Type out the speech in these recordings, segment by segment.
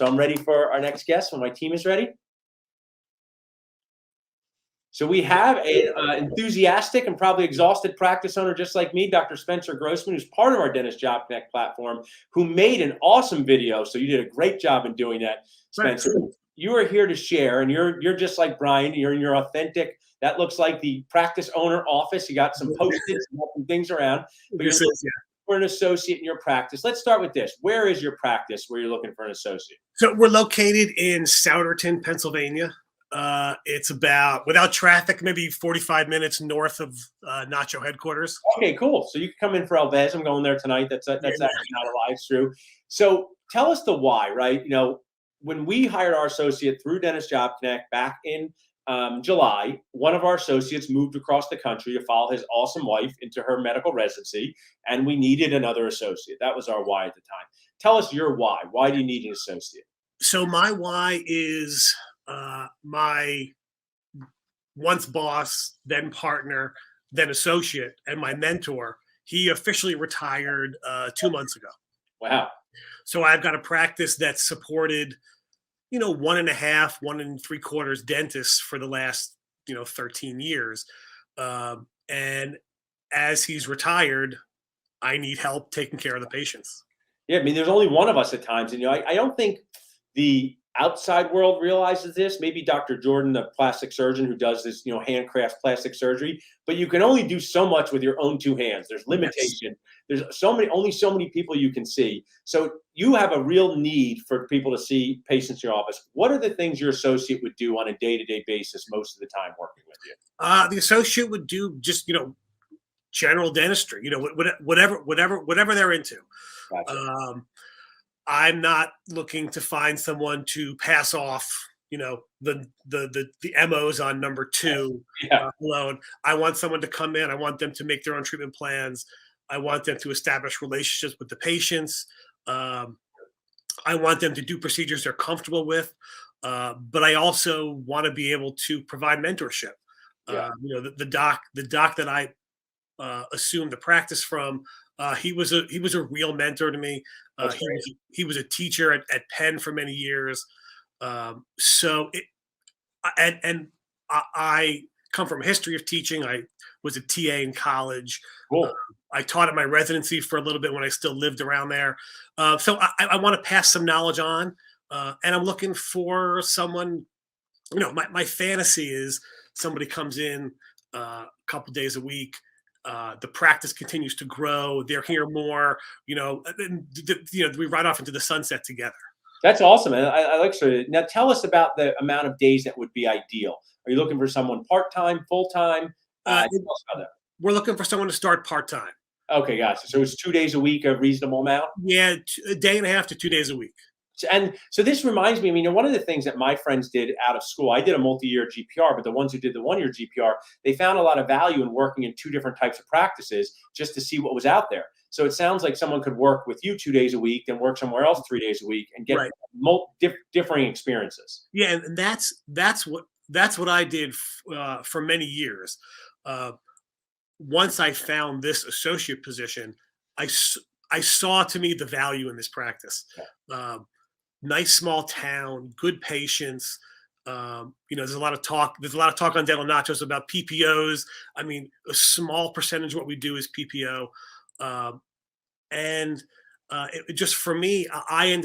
So I'm ready for our next guest when my team is ready. So we have an enthusiastic and probably exhausted practice owner just like me, Dr. Spencer Grossman, who's part of our Dentist Job Connect platform, who made an awesome video. So you did a great job in doing that, Spencer. Right. You are here to share, and you're just like Brian. You're in your authentic. That looks like the practice owner office. You got some Post-its and some things around. But you're looking for an associate in your practice. Let's start with this. Where is your practice where you're looking for an associate? So we're located in Souderton, Pennsylvania. It's about, without traffic, maybe 45 minutes north of Nacho headquarters. Okay, cool. So you can come in for Alves. I'm going there tonight. That's actually not a lie. It's true. So tell us the why, right? You know, when we hired our associate through Dentist Job Connect back in July, one of our associates moved across the country to follow his awesome wife into her medical residency, and we needed another associate. That was our why at the time. Tell us your why. Why do you need an associate? So my why is my once boss, then partner, then associate, and my mentor. He officially retired 2 months ago. Wow. So I've got a practice that supported, 1.5, 1 3/4 dentists for the last, 13 years. And as he's retired, I need help taking care of the patients. Yeah, I mean, there's only one of us at times. And, I don't think the outside world realizes this. Maybe Dr. Jordan, the plastic surgeon who does this, handcraft plastic surgery, but you can only do so much with your own 2 hands. There's limitation. Yes. There's only so many people you can see. So you have a real need for people to see patients in your office. What are the things your associate would do on a day-to-day basis most of the time working with you? The associate would do just, general dentistry, whatever they're into. Gotcha. I'm not looking to find someone to pass off, the MOs on number 2 alone. I want someone to come in. I want them to make their own treatment plans. I want them to establish relationships with the patients. I want them to do procedures they're comfortable with. But I also want to be able to provide mentorship. Yeah. The doc that I assumed the practice from, he was a real mentor to me. He was a teacher at Penn for many years. I come from a history of teaching. I was a TA in college. Cool. I taught at my residency for a little bit when I still lived around there. So I want to pass some knowledge on, and I'm looking for someone. My fantasy is somebody comes in a couple days a week. The practice continues to grow. They're here more, we ride off into the sunset together. That's awesome. And I like it. Now tell us about the amount of days that would be ideal. Are you looking for someone part-time, full-time? We're looking for someone to start part-time. Okay, gotcha. So it's 2 days a week, a reasonable amount? Yeah, a day and a half to 2 days a week. And so this reminds me, one of the things that my friends did out of school, I did a multi-year GPR, but the ones who did the 1-year GPR, they found a lot of value in working in 2 different types of practices just to see what was out there. So it sounds like someone could work with you 2 days a week, then work somewhere else 3 days a week and get differing experiences. Yeah, and that's what I did for many years. Once I found this associate position, I saw to me the value in this practice. Yeah. Nice small town, good patients. There's a lot of talk. There's a lot of talk on Dental Nachos about PPOs. I mean, a small percentage of what we do is PPO, just for me, I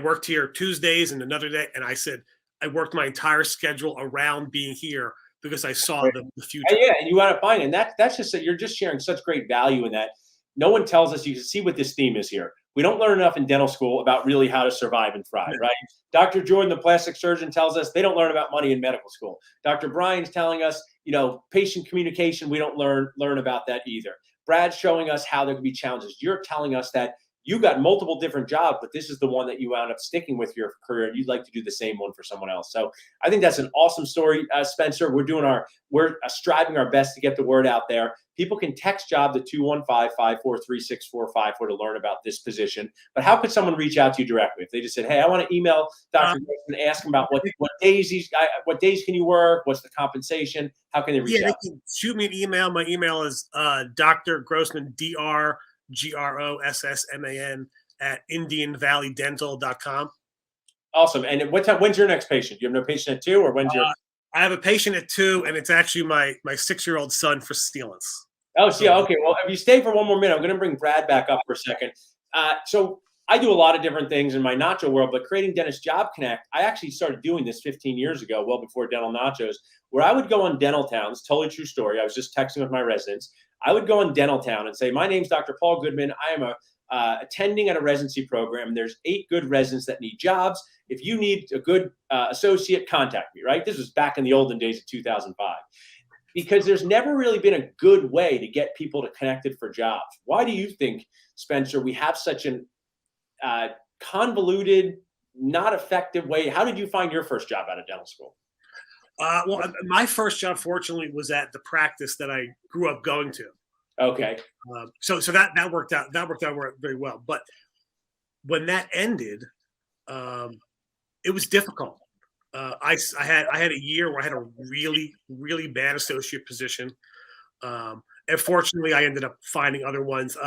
worked here Tuesdays and another day, and I said I worked my entire schedule around being here because I saw the future. And yeah, and you want to find, and that's just that you're just sharing such great value in that. No one tells us. You can see what this theme is here. We don't learn enough in dental school about really how to survive and thrive, right? Dr. Jordan, the plastic surgeon, tells us they don't learn about money in medical school. Dr. Brian's telling us, patient communication, we don't learn about that either. Brad's showing us how there can be challenges. You're telling us that you got multiple different jobs, but this is the one that you wound up sticking with your career, and you'd like to do the same one for someone else. So I think that's an awesome story, Spencer. We're striving our best to get the word out there. People can text job to 215-543-6454 to learn about this position. But how could someone reach out to you directly if they just said, "Hey, I want to email Dr. and ask him about what days can you work? What's the compensation?" How can they reach out? They can shoot me an email. My email is Dr. Grossman, DrGrossman @ IndianValleyDental.com. Awesome. And what time? When's your next patient? You have no patient at 2, or when's your? I have a patient at 2, and it's actually my 6-year-old son for stealings. Oh, So, yeah. Okay. Well, if you stay for one more minute, I'm going to bring Brad back up for a second. So I do a lot of different things in my Nacho world, but creating Dentist Job Connect, I actually started doing this 15 years ago, well before Dental Nachos, where I would go on Dental Towns. Totally true story. I was just texting with my residents. I would go on Dental Town and say, "My name's Dr. Paul Goodman. I am a attending at a residency program. There's 8 good residents that need jobs. If you need a good associate, contact me." Right? This was back in the olden days of 2005. Because there's never really been a good way to get people to connected for jobs. Why do you think, Spencer, we have such an convoluted, not effective way? How did you find your first job out of dental school? well, my first job, fortunately, was at the practice that I grew up going to. Okay. So that worked out. That worked out very well. But when that ended, it was difficult. I had a year where I had a really bad associate position, and fortunately, I ended up finding other ones.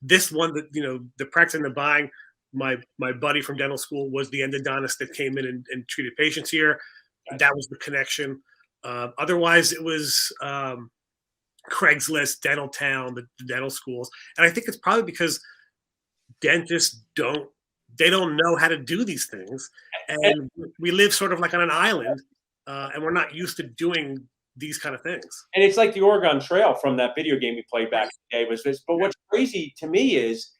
This one that the practice I ended up buying, my buddy from dental school was the endodontist that came in and treated patients here. That was the connection. Otherwise, it was Craigslist, Dental Town, the dental schools, and I think it's probably because dentists don't know how to do these things, and we live sort of like on an island, and we're not used to doing these kind of things. And it's like the Oregon Trail from that video game we played back in the day. Was this? But what's crazy to me is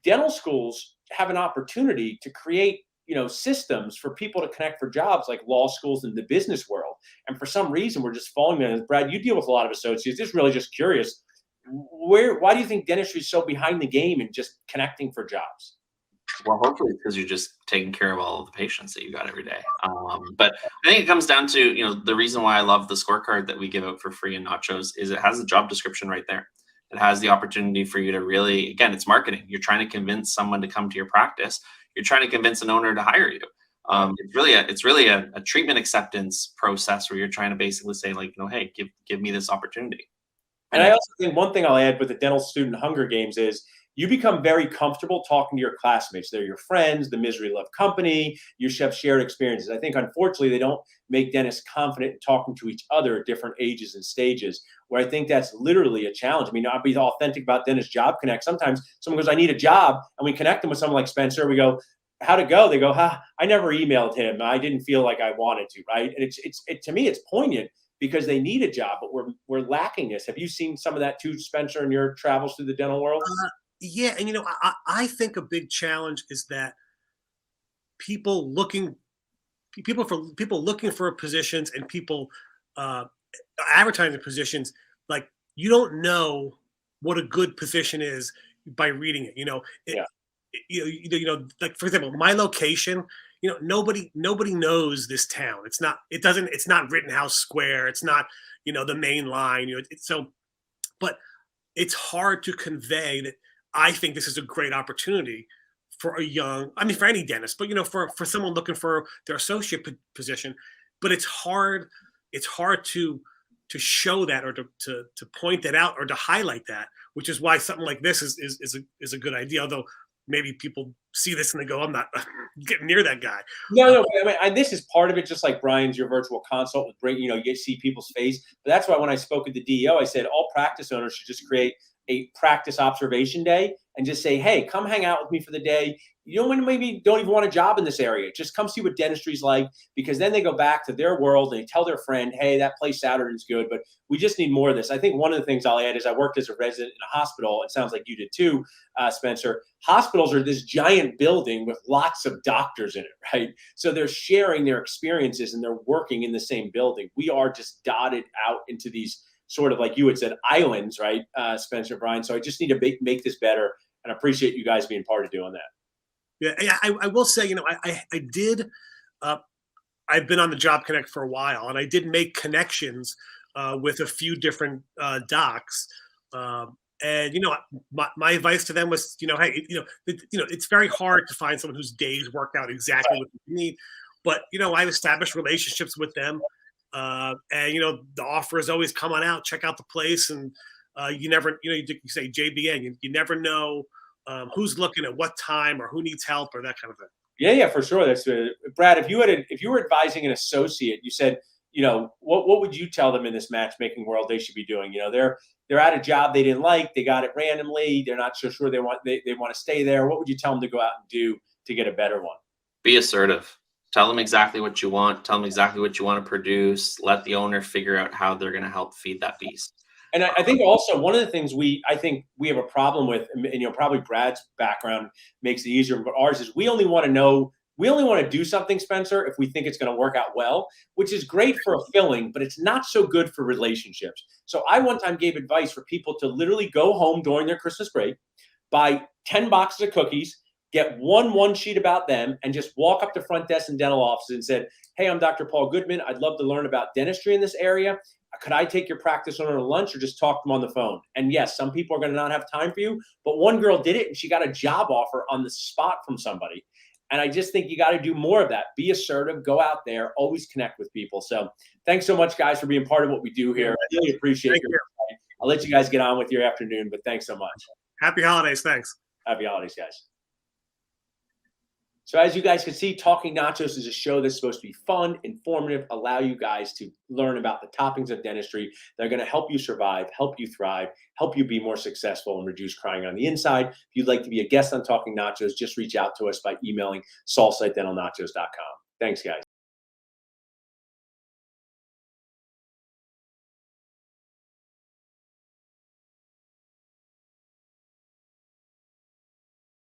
dental schools have an opportunity to create systems for people to connect for jobs, like law schools in the business world. And for some reason, we're just falling there. Brad, you deal with a lot of associates. Just really just curious, why do you think dentistry is so behind the game in just connecting for jobs? Well, hopefully, because you're just taking care of all of the patients that you got every day. But I think it comes down to, the reason why I love the scorecard that we give out for free in Nachos is it has a job description right there. It has the opportunity for you to really, again, it's marketing. You're trying to convince someone to come to your practice. You're trying to convince an owner to hire you. It's really a treatment acceptance process where you're trying to basically say, like, hey, give me this opportunity. And I also think one thing I'll add with the dental student Hunger Games is you become very comfortable talking to your classmates. They're your friends, the misery love company, you have shared experiences. I think, unfortunately, they don't make dentists confident in talking to each other at different ages and stages, where I think that's literally a challenge. I mean, I'll be authentic about Dentist Job Connect. Sometimes someone goes, "I need a job," and we connect them with someone like Spencer. We go, "How'd it go?" They go, "I never emailed him. I didn't feel like I wanted to," right? And to me, it's poignant because they need a job, but we're lacking this. Have you seen some of that too, Spencer, in your travels through the dental world? Yeah, and I think a big challenge is that people looking for positions and people uh, advertising positions, like, you don't know what a good position is by reading it. Yeah. Like, for example, my location. Nobody knows this town. It's not Rittenhouse Square. It's not the main line. But it's hard to convey that I think this is a great opportunity for for any dentist, but for someone looking for their associate position. But it's hard to show that, or to point that out, or to highlight that, which is why something like this is a good idea. Although maybe people see this and they go, "I'm not getting near that guy." No. I mean, this is part of it. Just like Brian's your virtual consult with bring, you get to see people's face. But that's why when I spoke at the DEO, I said all practice owners should just create a practice observation day and just say, "Hey, come hang out with me for the day. When maybe don't even want a job in this area, just come see what dentistry's like," because then they go back to their world and they tell their friend, "Hey, that place Saturday's good, but we just need more of this." I think one of the things I'll add is I worked as a resident in a hospital. It sounds like you did too, Spencer. Hospitals are this giant building with lots of doctors in it, right? So they're sharing their experiences and they're working in the same building. We are just dotted out into these sort of, like you had said, islands, right, Spencer, Brian? So I just need to make this better, and appreciate you guys being part of doing that. Yeah, I will say, I did. I've been on the Job Connect for a while, and I did make connections with a few different docs. And my advice to them was, hey, it's very hard to find someone whose days work out exactly what you need. But I've established relationships with them, and the offer is always, "Come on out, check out the place," and you never, you say JBN, you never know who's looking at what time or who needs help or that kind of thing. Yeah, for sure. That's Brad. If you were advising an associate, you said, what would you tell them in this matchmaking world they should be doing? They're at a job they didn't like, they got it randomly, they're not so sure they want to stay there. What would you tell them to go out and do to get a better one? Be assertive. Tell them exactly what you want. Tell them exactly what you want to produce. Let the owner figure out how they're going to help feed that beast. And I think also one of the things I think we have a problem with, and probably Brad's background makes it easier, but ours is we only want to do something, Spencer, if we think it's going to work out well, which is great for a filling, but it's not so good for relationships. So I one time gave advice for people to literally go home during their Christmas break, buy 10 boxes of cookies, get one sheet about them, and just walk up to front desk and dental offices and said, "Hey, I'm Dr. Paul Goodman. I'd love to learn about dentistry in this area. Could I take your practice on a lunch or just talk to them on the phone?" And yes, some people are going to not have time for you, but one girl did it and she got a job offer on the spot from somebody. And I just think you got to do more of that. Be assertive, go out there, always connect with people. So thanks so much, guys, for being part of what we do here. I really appreciate your time. I'll let you guys get on with your afternoon, but thanks so much. Happy holidays. Thanks. Happy holidays, guys. So as you guys can see, Talking Nachos is a show that's supposed to be fun, informative, allow you guys to learn about the toppings of dentistry. They're going to help you survive, help you thrive, help you be more successful, and reduce crying on the inside. If you'd like to be a guest on Talking Nachos, just reach out to us by emailing salsa@dentalnachos.com. Thanks, guys.